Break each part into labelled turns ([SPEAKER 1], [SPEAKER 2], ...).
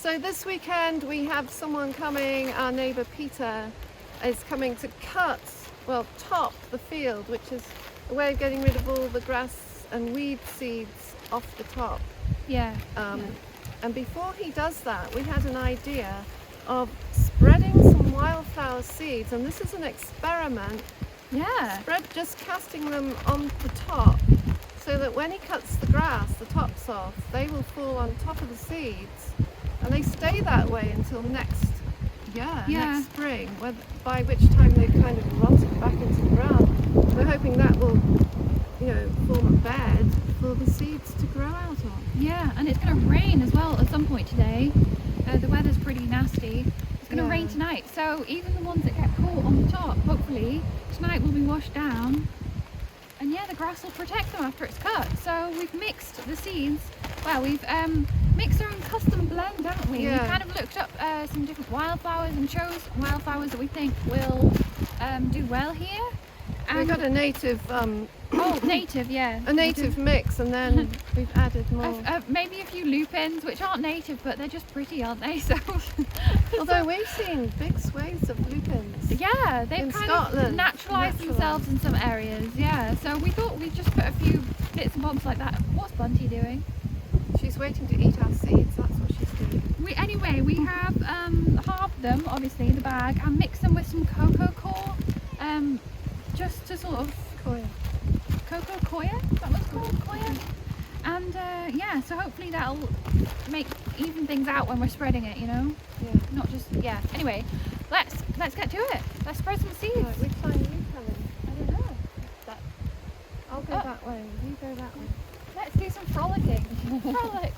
[SPEAKER 1] So this weekend we have someone coming, our neighbour Peter is coming to top the field, which is a way of getting rid of all the grass and weed seeds off the top.
[SPEAKER 2] Yeah.
[SPEAKER 1] And before he does that, we had an idea of spreading some wildflower seeds, and this is an experiment.
[SPEAKER 2] Yeah.
[SPEAKER 1] Just casting them on the top, so that when he cuts the grass, the tops off, they will fall on top of the seeds, and they stay that way until next spring, by which time they've kind of rotted back into the ground. We're hoping that will, form a bed for the seeds to grow out of.
[SPEAKER 2] Yeah, and it's going to rain as well at some point today. The weather's pretty nasty. It's going to rain tonight, so even the ones that get caught on the top, hopefully tonight will be washed down. And the grass will protect them after it's cut. So we've mixed the seeds. Well, we've mixed our own custom blend, haven't we?
[SPEAKER 1] Yeah.
[SPEAKER 2] We kind of looked up some different wildflowers and chose wildflowers that we think will do well here.
[SPEAKER 1] We got a native.
[SPEAKER 2] Native, yeah.
[SPEAKER 1] A native mix, and then we've added more.
[SPEAKER 2] Maybe a few lupins, which aren't native, but they're just pretty, aren't they? So,
[SPEAKER 1] although we've seen big swathes of lupins.
[SPEAKER 2] Yeah, they've
[SPEAKER 1] in
[SPEAKER 2] kind
[SPEAKER 1] Scotland,
[SPEAKER 2] of naturalised themselves in some areas. Yeah, so we thought we'd just put a few bits and bobs like that. What's Bunty doing?
[SPEAKER 1] She's waiting to eat our seeds. That's what she's doing.
[SPEAKER 2] We have halved them, obviously, the bag, and mixed them with some cocoa coir, just to sort of cocoa coir. Is that what it's called? Coir. And so hopefully that'll even things out when we're spreading it.
[SPEAKER 1] Yeah.
[SPEAKER 2] Not just Anyway, let's get to it. Let's spread some seeds.
[SPEAKER 1] Right, which side are you coming?
[SPEAKER 2] I don't know.
[SPEAKER 1] I'll go that way. You go that way.
[SPEAKER 2] Let's do some frolicking. Frolic.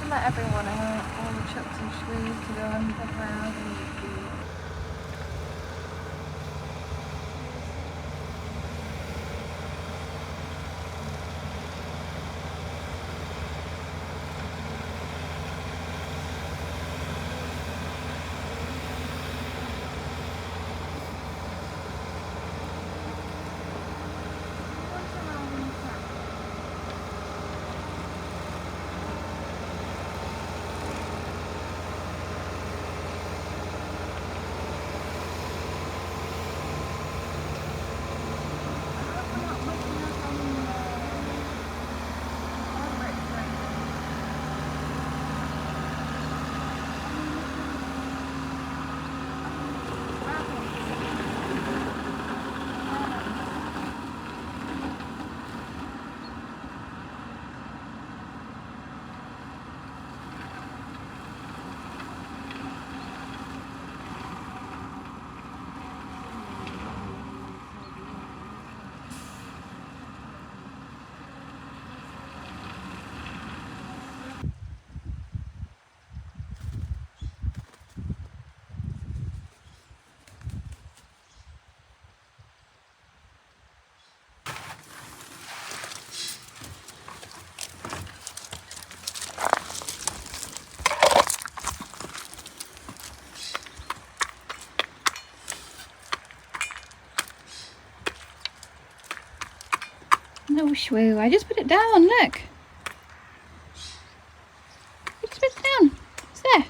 [SPEAKER 1] to let everyone all the chucks and shrews to go and pop around and eat food.
[SPEAKER 2] No shwoo, I just put it down, look. I just put it down. It's there.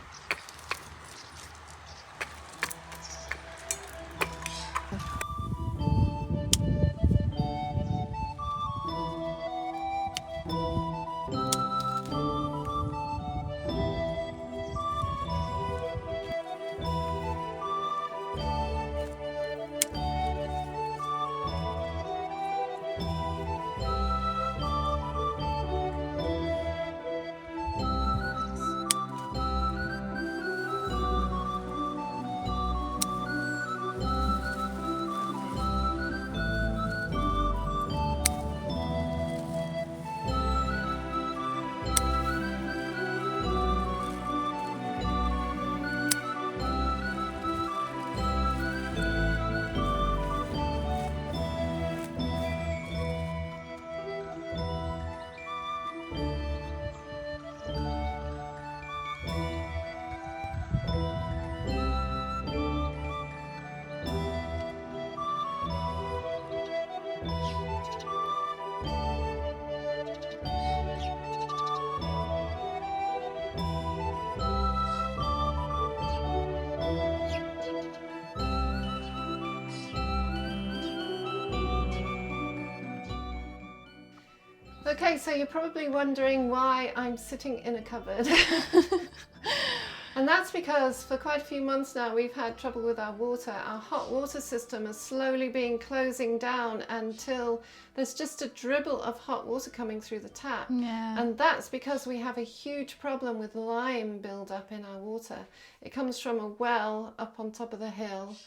[SPEAKER 1] Okay, so you're probably wondering why I'm sitting in a cupboard. And that's because for quite a few months now we've had trouble with our water. Our hot water system has slowly been closing down until there's just a dribble of hot water coming through the tap.
[SPEAKER 2] Yeah.
[SPEAKER 1] And that's because we have a huge problem with lime build-up in our water. It comes from a well up on top of the hill,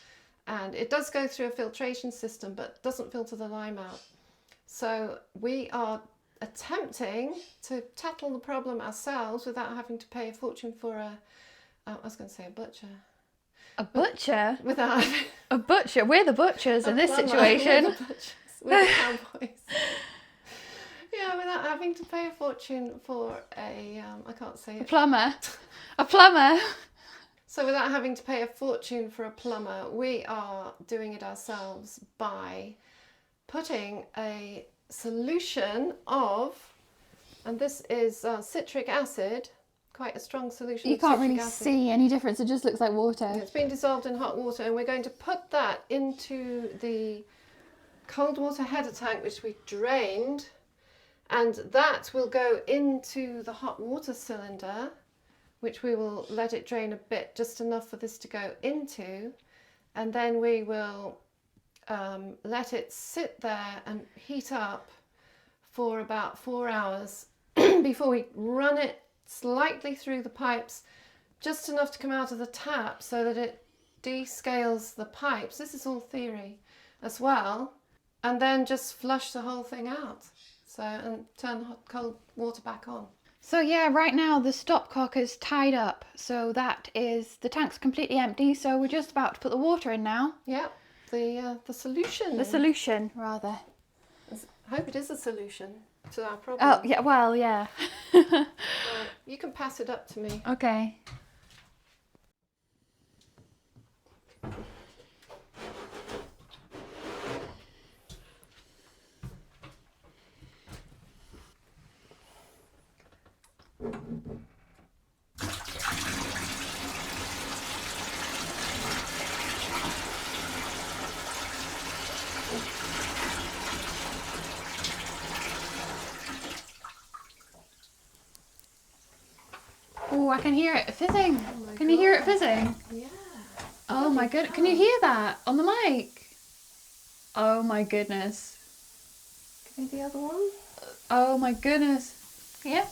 [SPEAKER 1] and it does go through a filtration system but doesn't filter the lime out. So we are attempting to tackle the problem ourselves without having to pay a fortune for I was going to say a butcher.
[SPEAKER 2] A butcher?
[SPEAKER 1] Without
[SPEAKER 2] A butcher? We're the butchers in this situation.
[SPEAKER 1] We're the butchers. We're the cowboys. Yeah, without having to pay a fortune for I can't say it.
[SPEAKER 2] A plumber. A plumber.
[SPEAKER 1] So without having to pay a fortune for a plumber, we are doing it ourselves by putting a solution of, and this is citric acid, quite a strong solution.
[SPEAKER 2] You
[SPEAKER 1] of
[SPEAKER 2] can't
[SPEAKER 1] citric
[SPEAKER 2] really
[SPEAKER 1] acid.
[SPEAKER 2] see any difference, it just looks like water.
[SPEAKER 1] It's been dissolved in hot water, and we're going to put that into the cold water header tank, which we drained, and that will go into the hot water cylinder, which we will let it drain a bit, just enough for this to go into, and then we will let it sit there and heat up for about 4 hours before we run it slightly through the pipes, just enough to come out of the tap so that it descales the pipes. This is all theory as well. And then just flush the whole thing out. So, and turn hot, cold water back on.
[SPEAKER 2] So yeah, right now the stopcock is tied up. So that is, the tank's completely empty. So we're just about to put the water in now.
[SPEAKER 1] Yeah, the solution.
[SPEAKER 2] The solution, rather.
[SPEAKER 1] I hope it is a solution to our problem.
[SPEAKER 2] Oh, yeah, well, yeah.
[SPEAKER 1] Right, you can pass it up to me.
[SPEAKER 2] Okay. Oh, I can hear it fizzing.
[SPEAKER 1] Oh
[SPEAKER 2] Can you hear it fizzing?
[SPEAKER 1] Yeah.
[SPEAKER 2] Oh my goodness. Can you hear that on the mic? Oh my goodness.
[SPEAKER 1] Give me the other one.
[SPEAKER 2] Oh my goodness. Yeah.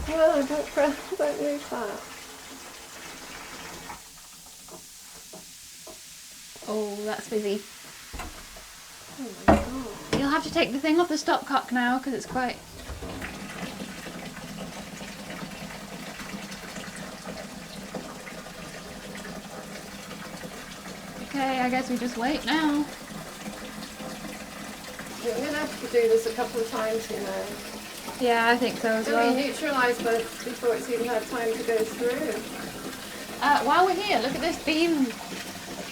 [SPEAKER 1] Well, don't move that.
[SPEAKER 2] Oh, that's fizzy.
[SPEAKER 1] Oh my god.
[SPEAKER 2] You'll have to take the thing off the stopcock now because it's quite... Okay, I guess we just wait now.
[SPEAKER 1] You're going to have to do this a couple of times, you know.
[SPEAKER 2] Yeah, I think so as
[SPEAKER 1] It'll
[SPEAKER 2] well.
[SPEAKER 1] be neutralised before it's even had time to go through.
[SPEAKER 2] While we're here, look at this beam.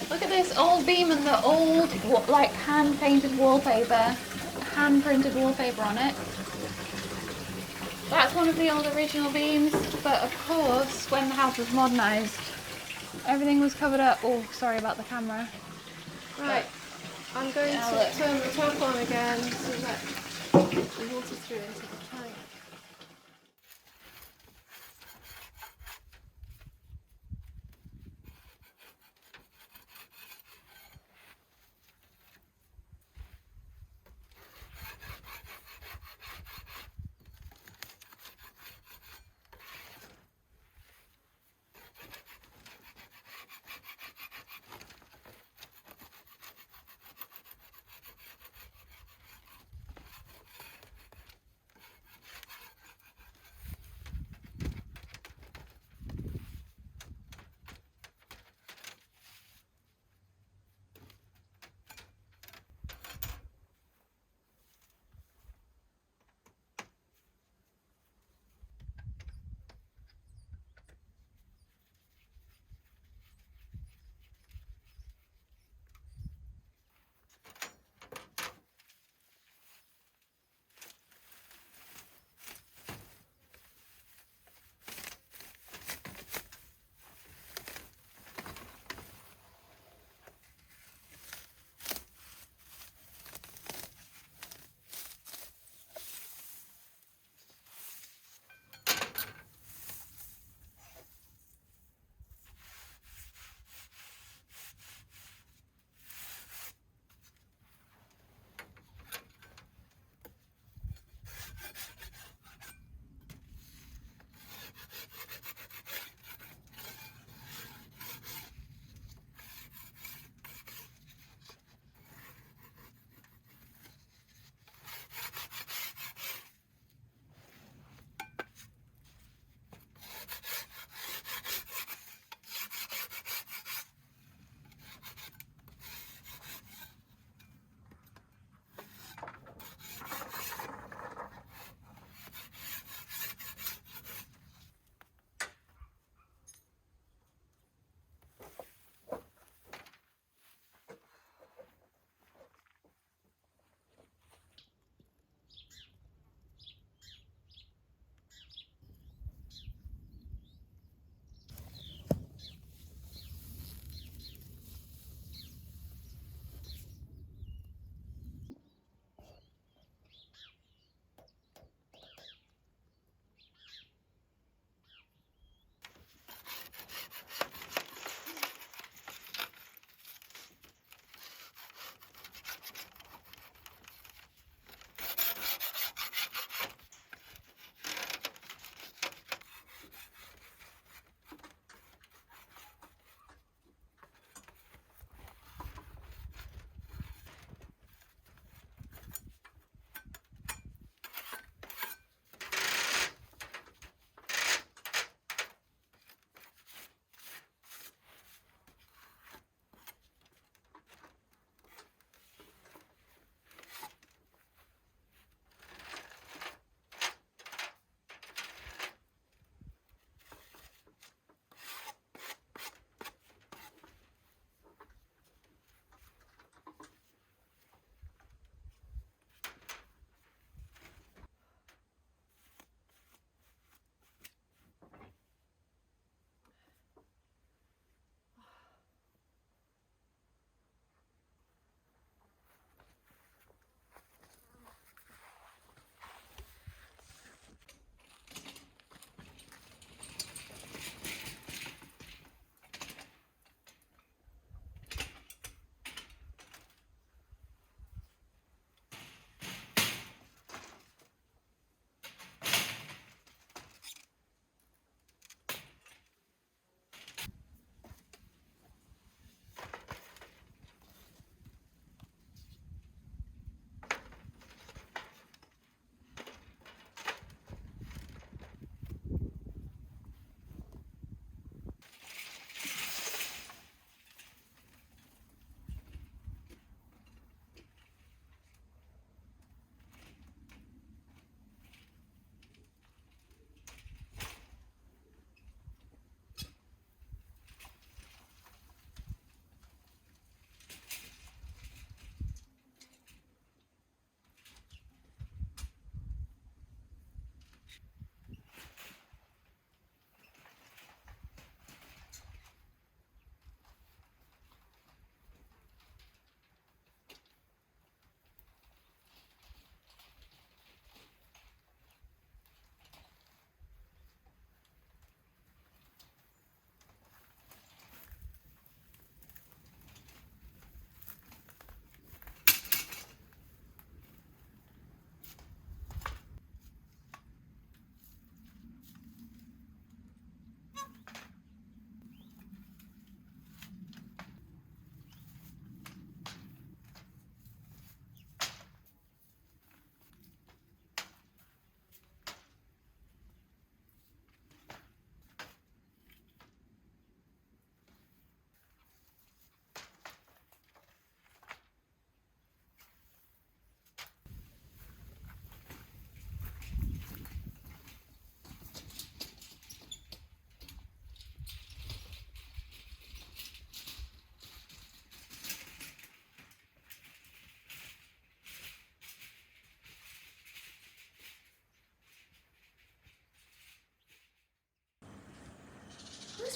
[SPEAKER 2] Look at this old beam and the old, like, hand-painted wallpaper. Hand-printed wallpaper on it. That's one of the old original beams, but of course, when the house was modernised, everything was covered up. Oh, sorry about the camera.
[SPEAKER 1] Right, I'm going
[SPEAKER 2] Yeah,
[SPEAKER 1] to
[SPEAKER 2] look.
[SPEAKER 1] turn the tap on again so that the water through into the tank.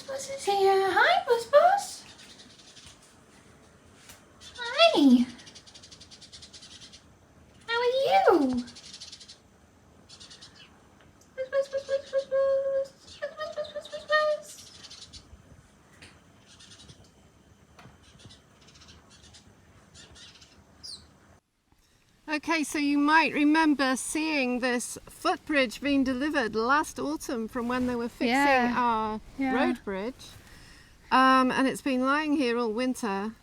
[SPEAKER 2] Bus Bus is here. Hi, Bus Bus. Hi. How are you? Bus Bus Bus Bus Bus Bus. Bus Bus Bus Bus Bus Bus.
[SPEAKER 1] Okay, so you might remember seeing this footbridge being delivered last autumn from when they were fixing our road bridge. And it's been lying here all winter,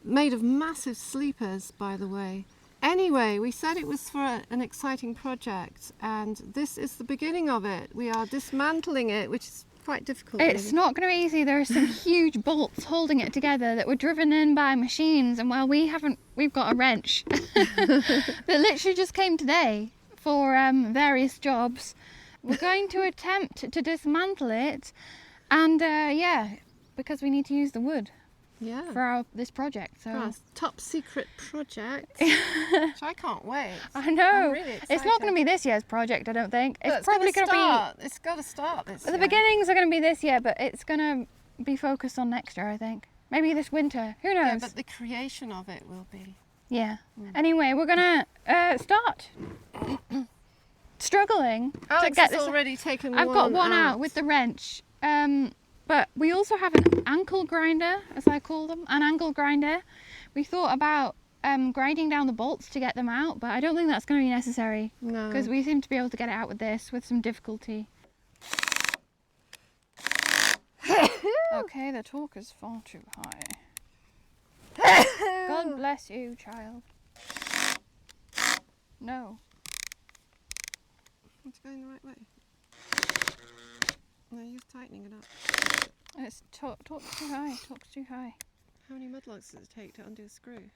[SPEAKER 1] made of massive sleepers, by the way. Anyway, we said it was for an exciting project, and this is the beginning of it. We are dismantling it, which is quite difficult.
[SPEAKER 2] It's not going to be easy. There are some huge bolts holding it together that were driven in by machines, and while we've got a wrench that literally just came today for various jobs. We're going to attempt to dismantle it, and because we need to use the wood for this project. So
[SPEAKER 1] for our top secret project, which I can't wait.
[SPEAKER 2] I know.
[SPEAKER 1] I'm really excited.
[SPEAKER 2] It's not going to be this year's project, I don't think.
[SPEAKER 1] But
[SPEAKER 2] It's probably going to be.
[SPEAKER 1] It's got to start this
[SPEAKER 2] The
[SPEAKER 1] year.
[SPEAKER 2] beginnings are going to be this year, but it's going to be focused on next year, I think. Maybe this winter. Who knows?
[SPEAKER 1] Yeah, but the creation of it will be.
[SPEAKER 2] Yeah. Anyway, we're going to start struggling
[SPEAKER 1] Alex
[SPEAKER 2] to get
[SPEAKER 1] has
[SPEAKER 2] this.
[SPEAKER 1] already taken
[SPEAKER 2] I've got one out with the wrench. But we also have an ankle grinder, as I call them, an angle grinder. We thought about grinding down the bolts to get them out, but I don't think that's going to be necessary.
[SPEAKER 1] No.
[SPEAKER 2] Because we seem to be able to get it out with this with some difficulty. Okay, the torque is far too high. God bless you, child. No.
[SPEAKER 1] It's going the right way. No, you're tightening it up.
[SPEAKER 2] It's torque's too high. Torque's too high.
[SPEAKER 1] How many mudlarks does it take to undo a screw?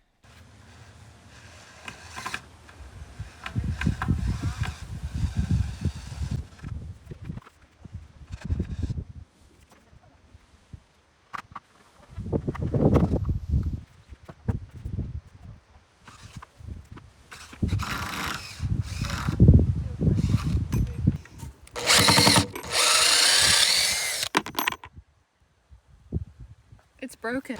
[SPEAKER 2] It's broken.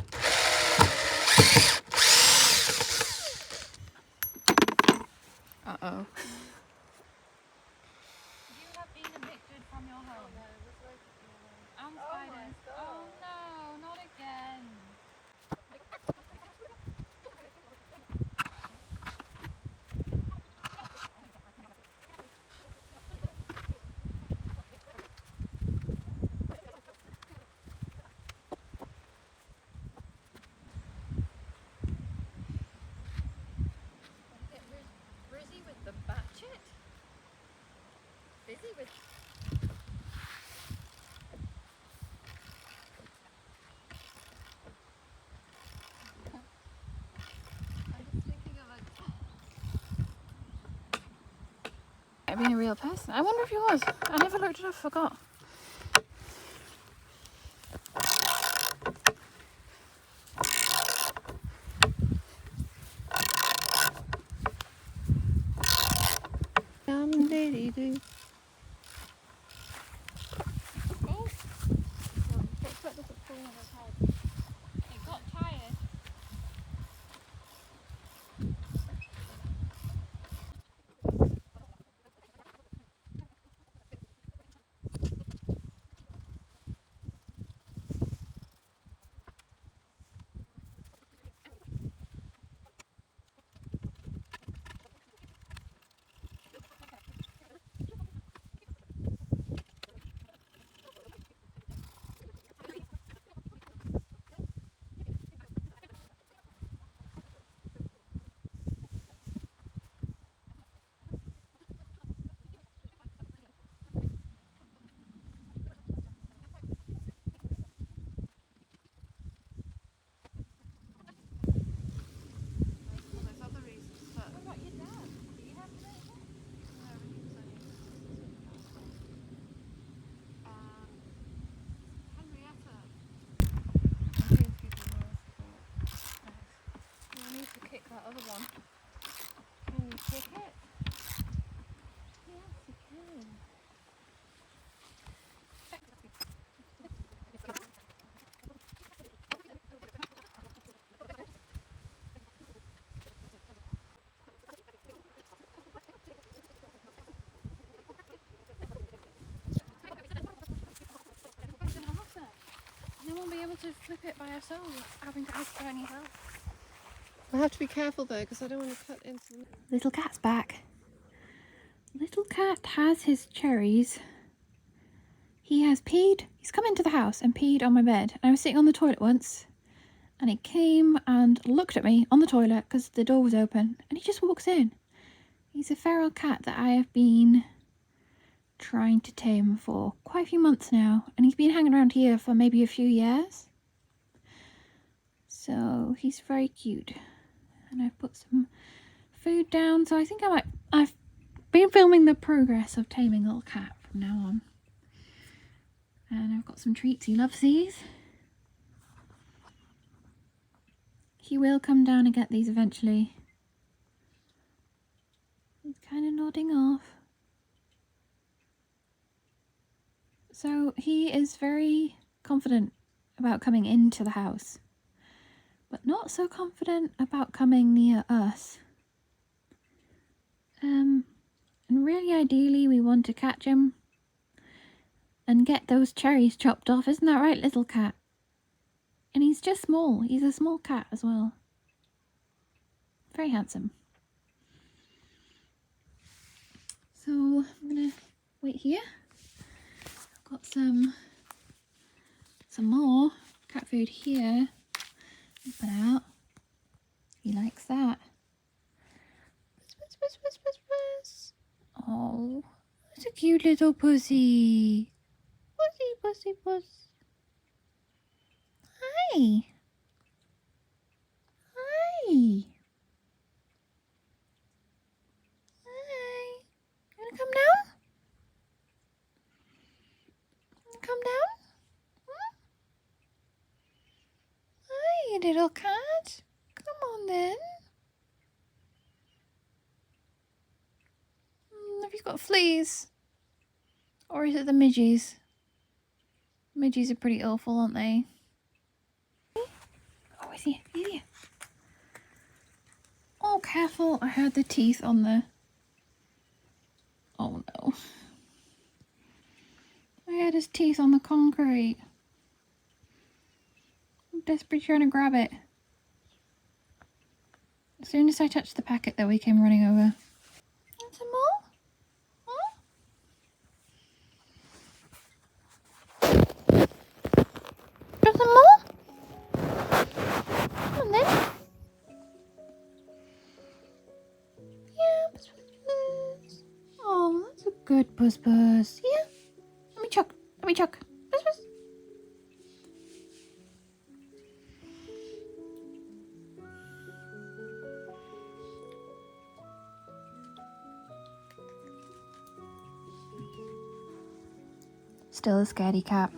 [SPEAKER 2] Uh-oh. You have been evicted from your home. And spiders. Oh no, not again. Busy with the batchet? Busy with...
[SPEAKER 1] I'm just thinking of
[SPEAKER 2] Being a real person. I wonder if he was. I never looked it up, forgot.
[SPEAKER 1] Diddy-doo.
[SPEAKER 2] Oh! Foot doesn't fall on his head. It got tired. then we'll be able to flip it by ourselves without having to ask for any help.
[SPEAKER 1] I have to be careful though, because I don't want to cut into the...
[SPEAKER 2] Little cat's back. Little cat has his cherries. He has peed. He's come into the house and peed on my bed. And I was sitting on the toilet once, and he came and looked at me on the toilet because the door was open, and he just walks in. He's a feral cat that I have been trying to tame for quite a few months now, and he's been hanging around here for maybe a few years. So he's very cute. And I've put some food down, so I think I've been filming the progress of taming little cat from now on. And I've got some treats. He loves these. He will come down and get these eventually. He's kind of nodding off. So he is very confident about coming into the house, but not so confident about coming near us. And really ideally we want to catch him and get those cherries chopped off. Isn't that right, little cat? And he's just small. He's a small cat as well. Very handsome. So I'm gonna wait here. I've got some more cat food here. Put out. He likes that. Buzz, buzz, buzz, buzz, buzz. Oh, that's a cute little pussy. Pussy, pussy, puss. Hi. Hi. Hi. You wanna come down? Come down? Hmm? Hi, little cat. Come on then. Have you got fleas? Or is it the midges? Midges are pretty awful, aren't they? Oh, is he? Is he? Oh, careful. I heard the teeth on the... Oh no. I had his teeth on the concrete. I'm desperately trying to grab it. As soon as I touched the packet though, he came running over. Want some more? Huh? Want some more? Come on then. Yeah, buzz, buzz, buzz. Oh, that's a good buzz buzz. Yeah. Let me chuck. Let me chuck. Buzz buzz. Still a scaredy cat.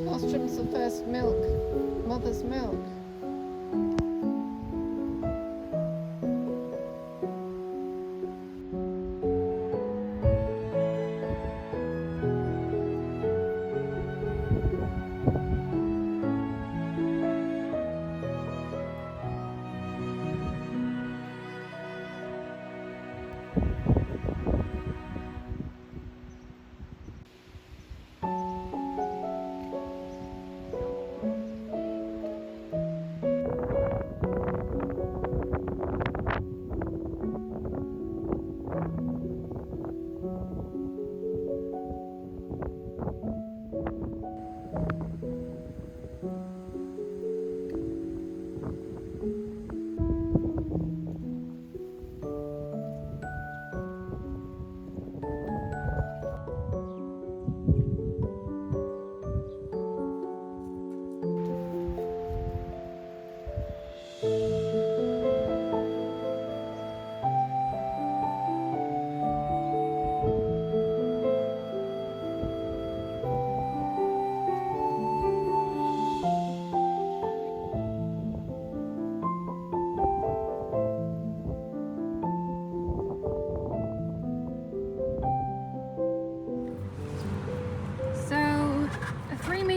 [SPEAKER 1] Colostrum's the first milk, mother's milk.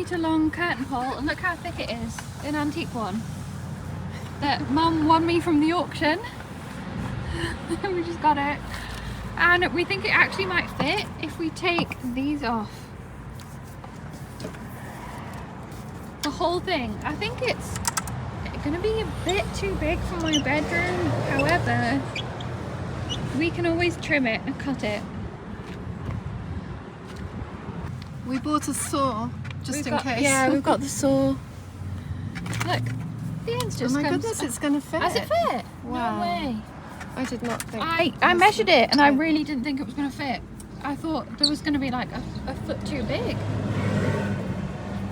[SPEAKER 2] metre long curtain pole, and look how thick it is. An antique one that Mum won me from the auction. We just got it, and we think it actually might fit if we take these off. The whole thing. I think it's gonna be a bit too big for my bedroom. However, we can always trim it and cut it.
[SPEAKER 1] We bought a saw just in case.
[SPEAKER 2] Yeah, we've got the saw. Look, the ends just
[SPEAKER 1] Oh my
[SPEAKER 2] comes.
[SPEAKER 1] goodness, it's going to fit.
[SPEAKER 2] Has it fit?
[SPEAKER 1] Wow.
[SPEAKER 2] No way.
[SPEAKER 1] I did not think.
[SPEAKER 2] I measured it and I really didn't think it was going to fit. I thought there was going to be like a foot too big.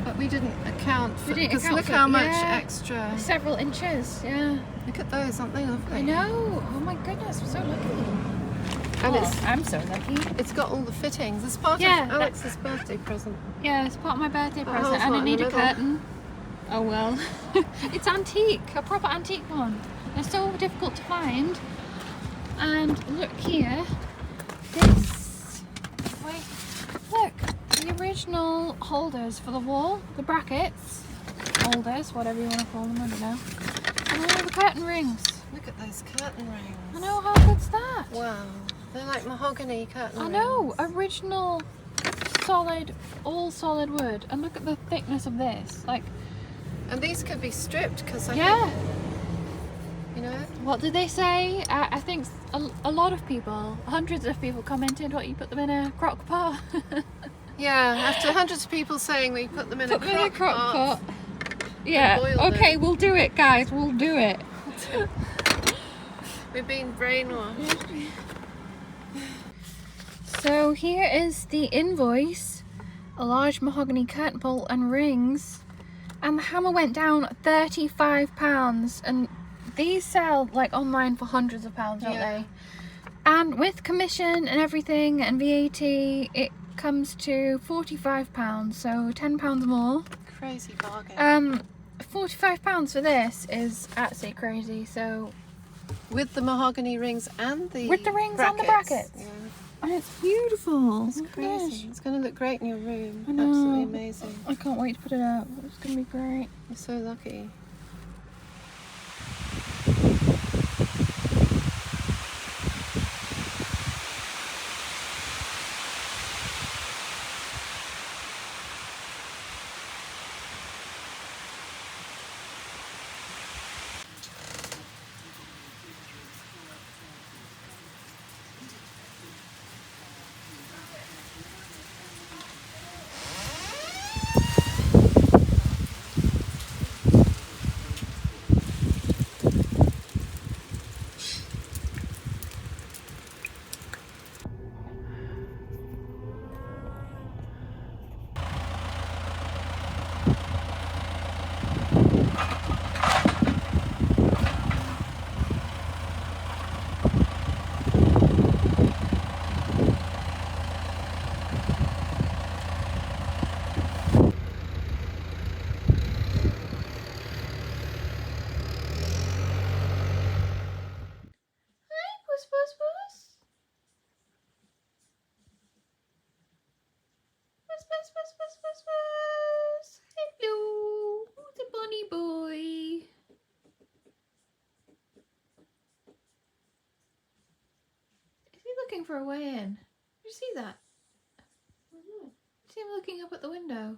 [SPEAKER 1] But we didn't account for,
[SPEAKER 2] didn't
[SPEAKER 1] because
[SPEAKER 2] account
[SPEAKER 1] look
[SPEAKER 2] for-
[SPEAKER 1] how much
[SPEAKER 2] yeah.
[SPEAKER 1] extra.
[SPEAKER 2] Several inches, yeah.
[SPEAKER 1] Look at those, aren't they lovely?
[SPEAKER 2] I know. Oh my goodness, we're so lucky.
[SPEAKER 1] And
[SPEAKER 2] Oh, I'm so lucky.
[SPEAKER 1] it's got all the fittings. It's part
[SPEAKER 2] Yeah,
[SPEAKER 1] of Alex's birthday present.
[SPEAKER 2] Yeah, it's part of my birthday
[SPEAKER 1] That
[SPEAKER 2] present,
[SPEAKER 1] hole's
[SPEAKER 2] and
[SPEAKER 1] not
[SPEAKER 2] I
[SPEAKER 1] in
[SPEAKER 2] need
[SPEAKER 1] the
[SPEAKER 2] a
[SPEAKER 1] middle.
[SPEAKER 2] curtain. Oh well. It's antique, a proper antique one. They're so difficult to find. And look here, this. Wait, look, the original holders for the wall, the brackets, holders, whatever you want to call them, I don't know. And all the curtain rings.
[SPEAKER 1] Look at those curtain rings.
[SPEAKER 2] I know, how good's that?
[SPEAKER 1] Wow. They're like mahogany curtain
[SPEAKER 2] I
[SPEAKER 1] rings.
[SPEAKER 2] know, original, solid, all solid wood. And look at the thickness of this. Like,
[SPEAKER 1] And these could be stripped because I
[SPEAKER 2] yeah.
[SPEAKER 1] think, you know,
[SPEAKER 2] What did they say? I think a lot of people, hundreds of people commented, what, you put them in a crock pot?
[SPEAKER 1] yeah, after hundreds of people saying we put them in
[SPEAKER 2] Put them in a crock pot.
[SPEAKER 1] boil
[SPEAKER 2] Yeah, okay,
[SPEAKER 1] them.
[SPEAKER 2] we'll do it, guys, we'll do it.
[SPEAKER 1] We've been brainwashed.
[SPEAKER 2] So here is the invoice, a large mahogany curtain pole and rings, and the hammer went down £35, and these sell like online for hundreds of pounds, don't
[SPEAKER 1] Yeah.
[SPEAKER 2] they? And with commission and everything and VAT, it comes to £45, so £10 more.
[SPEAKER 1] Crazy bargain.
[SPEAKER 2] £45 for this is absolutely crazy. So
[SPEAKER 1] With the mahogany rings and the
[SPEAKER 2] with the rings and the brackets.
[SPEAKER 1] Yeah.
[SPEAKER 2] And it's beautiful.
[SPEAKER 1] It's
[SPEAKER 2] Oh my
[SPEAKER 1] crazy.
[SPEAKER 2] gosh.
[SPEAKER 1] It's going to look great in your room.
[SPEAKER 2] I know.
[SPEAKER 1] Absolutely amazing.
[SPEAKER 2] I can't wait to put it out. It's gonna be great.
[SPEAKER 1] You're so lucky.
[SPEAKER 2] Puss, puss, puss. Puss, puss, puss, puss, puss, puss. Hello. Who's a bunny boy? Is he looking for a way in? Did you see that? See him looking up at the window?